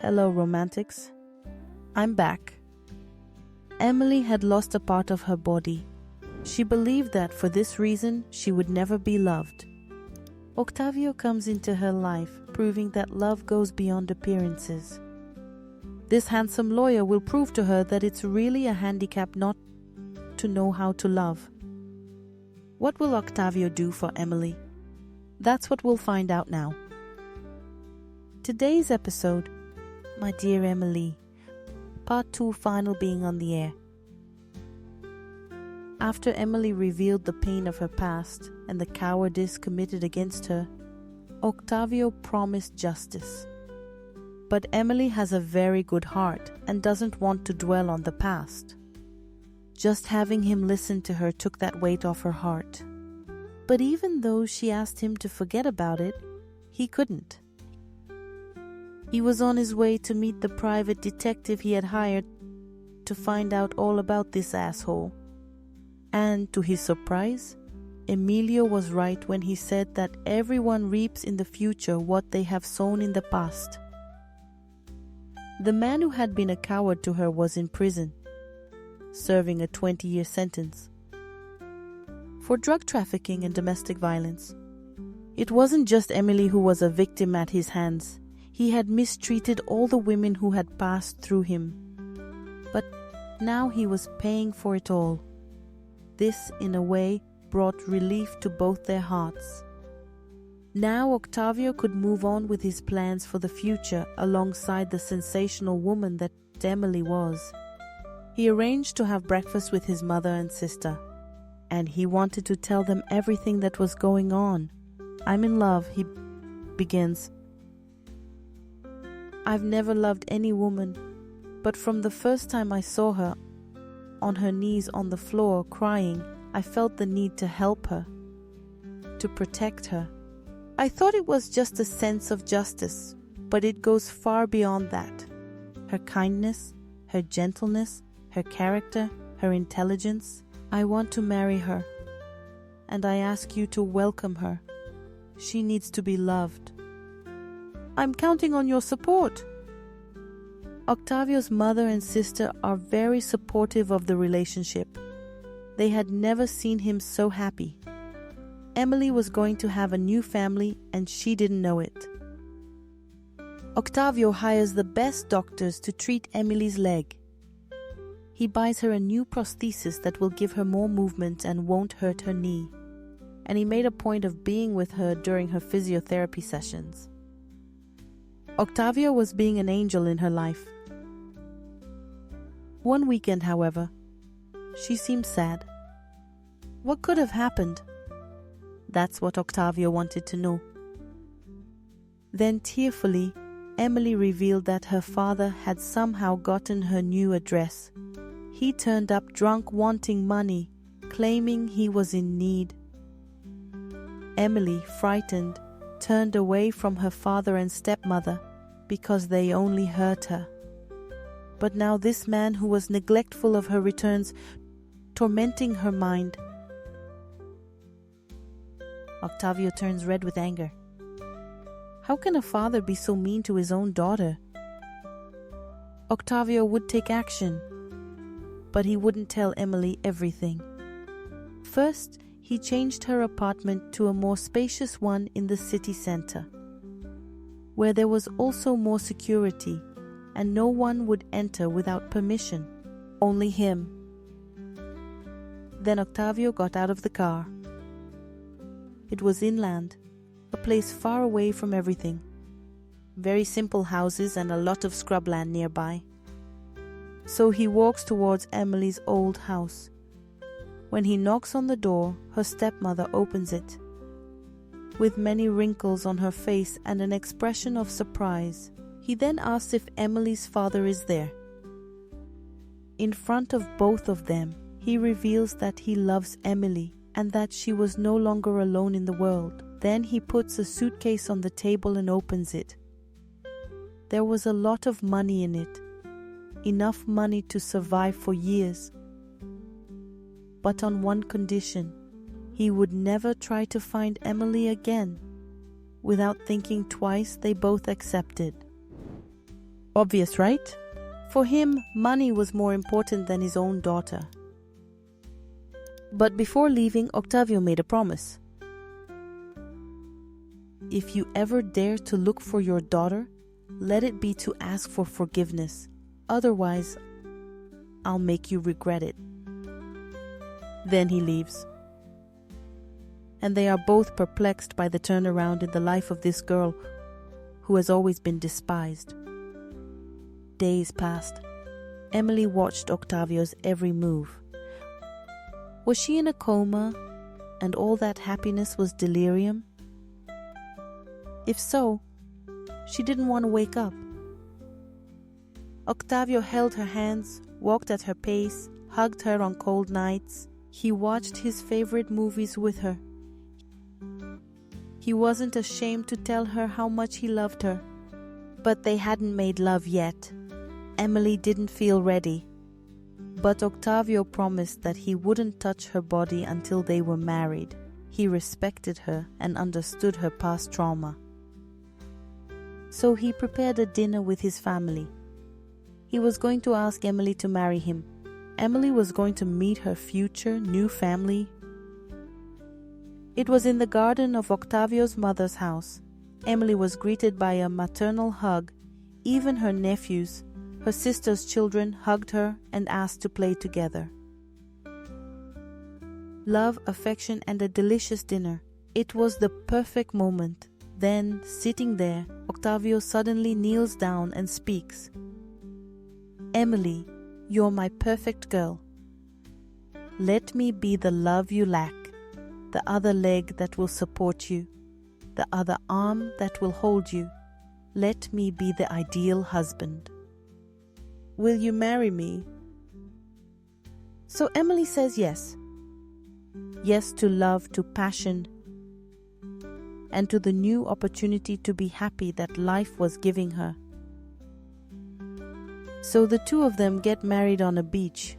Hello, romantics. I'm back. Emily had lost a part of her body. She believed that for this reason she would never be loved. Octavio comes into her life, proving that love goes beyond appearances. This handsome lawyer will prove to her that it's really a handicap not to know how to love. What will Octavio do for Emily? That's what we'll find out now. Today's episode, My Dear Emily, Part 2 final being on the air. After Emily revealed the pain of her past and the cowardice committed against her, Octavio promised justice. But Emily has a very good heart and doesn't want to dwell on the past. Just having him listen to her took that weight off her heart. But even though she asked him to forget about it, he couldn't. He was on his way to meet the private detective he had hired to find out all about this asshole. And to his surprise, Emília was right when he said that everyone reaps in the future what they have sown in the past. The man who had been a coward to her was in prison, serving a 20-year sentence for drug trafficking and domestic violence. It wasn't just Emily who was a victim at his hands. He had mistreated all the women who had passed through him. But now he was paying for it all. This, in a way, brought relief to both their hearts. Now Octavio could move on with his plans for the future alongside the sensational woman that Emily was. He arranged to have breakfast with his mother and sister, and he wanted to tell them everything that was going on. I'm in love, he begins. I've never loved any woman, but from the first time I saw her on her knees on the floor crying, I felt the need to help her, to protect her. I thought it was just a sense of justice, but it goes far beyond that. Her kindness, her gentleness, her character, her intelligence. I want to marry her, and I ask you to welcome her. She needs to be loved. I'm counting on your support. Octavio's mother and sister are very supportive of the relationship. They had never seen him so happy. Emily was going to have a new family and she didn't know it. Octavio hires the best doctors to treat Emily's leg. He buys her a new prosthesis that will give her more movement and won't hurt her knee. And he made a point of being with her during her physiotherapy sessions. Octavio was being an angel in her life. One weekend, however, she seemed sad. What could have happened? That's what Octavio wanted to know. Then tearfully, Emily revealed that her father had somehow gotten her new address. He turned up drunk wanting money, claiming he was in need. Emily, frightened, turned away from her father and stepmother because they only hurt her. But now this man who was neglectful of her returns, tormenting her mind. Octavio turns red with anger. How can a father be so mean to his own daughter? Octavio would take action, but he wouldn't tell Emily everything. First, he changed her apartment to a more spacious one in the city center, where there was also more security, and no one would enter without permission, only him. Then Octavio got out of the car. It was inland, a place far away from everything. Very simple houses and a lot of scrubland nearby. So he walks towards Emily's old house. When he knocks on the door, her stepmother opens it. With many wrinkles on her face and an expression of surprise, he then asks if Emily's father is there. In front of both of them, he reveals that he loves Emily and that she was no longer alone in the world. Then he puts a suitcase on the table and opens it. There was a lot of money in it, enough money to survive for years. But on one condition, he would never try to find Emily again. Without thinking twice, they both accepted. Obvious, right? For him, money was more important than his own daughter. But before leaving, Octavio made a promise. If you ever dare to look for your daughter, let it be to ask for forgiveness. Otherwise, I'll make you regret it. Then he leaves. And they are both perplexed by the turnaround in the life of this girl who has always been despised. Days passed. Emily watched Octavio's every move. Was she in a coma and all that happiness was delirium? If so, she didn't want to wake up. Octavio held her hands, walked at her pace, hugged her on cold nights. He watched his favorite movies with her. He wasn't ashamed to tell her how much he loved her. But they hadn't made love yet. Emily didn't feel ready. But Octavio promised that he wouldn't touch her body until they were married. He respected her and understood her past trauma. So he prepared a dinner with his family. He was going to ask Emily to marry him. Emily was going to meet her future new family. It was in the garden of Octavio's mother's house. Emily was greeted by a maternal hug. Even her nephews, her sister's children, hugged her and asked to play together. Love, affection, and a delicious dinner. It was the perfect moment. Then, sitting there, Octavio suddenly kneels down and speaks. Emily, you're my perfect girl. Let me be the love you lack, the other leg that will support you, the other arm that will hold you. Let me be the ideal husband. Will you marry me? So Emily says yes. Yes to love, to passion, and to the new opportunity to be happy that life was giving her. So the two of them get married on a beach.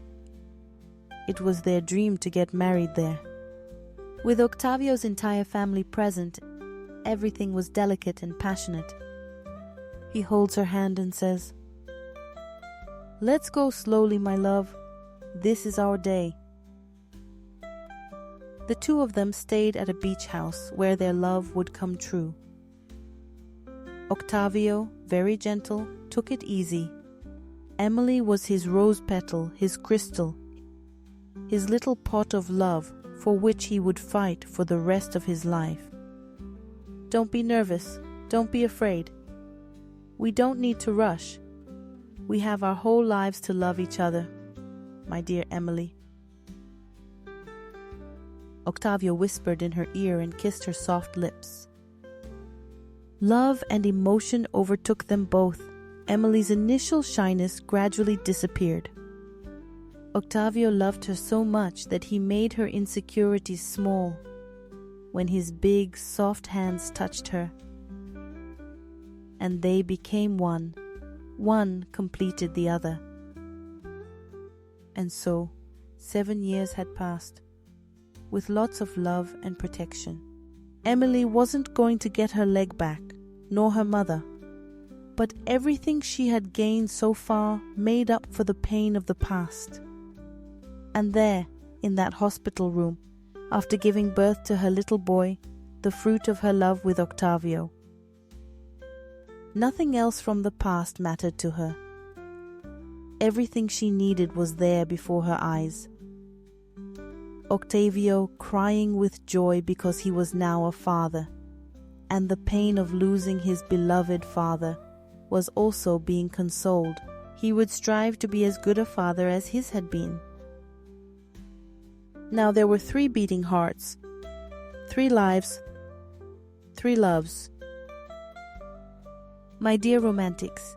It was their dream to get married there. With Octavio's entire family present, everything was delicate and passionate. He holds her hand and says, "Let's go slowly, my love. This is our day." The two of them stayed at a beach house where their love would come true. Octavio, very gentle, took it easy. Emily was his rose petal, his crystal, his little pot of love for which he would fight for the rest of his life. Don't be nervous. Don't be afraid. We don't need to rush. We have our whole lives to love each other, my dear Emily. Octavio whispered in her ear and kissed her soft lips. Love and emotion overtook them both. Emily's initial shyness gradually disappeared. Octavio loved her so much that he made her insecurities small when his big, soft hands touched her. And they became one. One completed the other. And so, 7 years had passed, with lots of love and protection. Emily wasn't going to get her leg back, nor her mother. But everything she had gained so far made up for the pain of the past. And there, in that hospital room, after giving birth to her little boy, the fruit of her love with Octavio. Nothing else from the past mattered to her. Everything she needed was there before her eyes. Octavio crying with joy because he was now a father, and the pain of losing his beloved father was also being consoled. He would strive to be as good a father as his had been. Now there were 3 beating hearts, 3 lives, 3 loves. My dear romantics,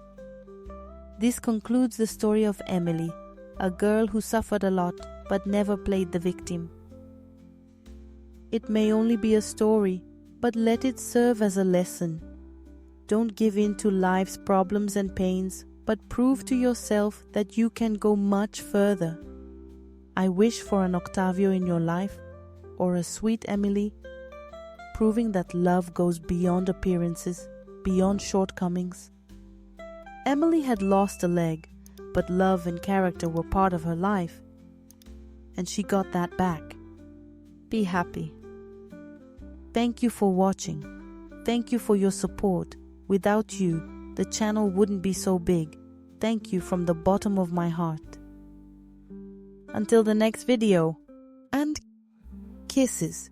this concludes the story of Emily, a girl who suffered a lot but never played the victim. It may only be a story, but let it serve as a lesson. Don't give in to life's problems and pains, but prove to yourself that you can go much further. I wish for an Octavio in your life, or a sweet Emily, proving that love goes beyond appearances, beyond shortcomings. Emily had lost a leg, but love and character were part of her life, and she got that back. Be happy. Thank you for watching. Thank you for your support. Without you, the channel wouldn't be so big. Thank you from the bottom of my heart. Until the next video, and kisses.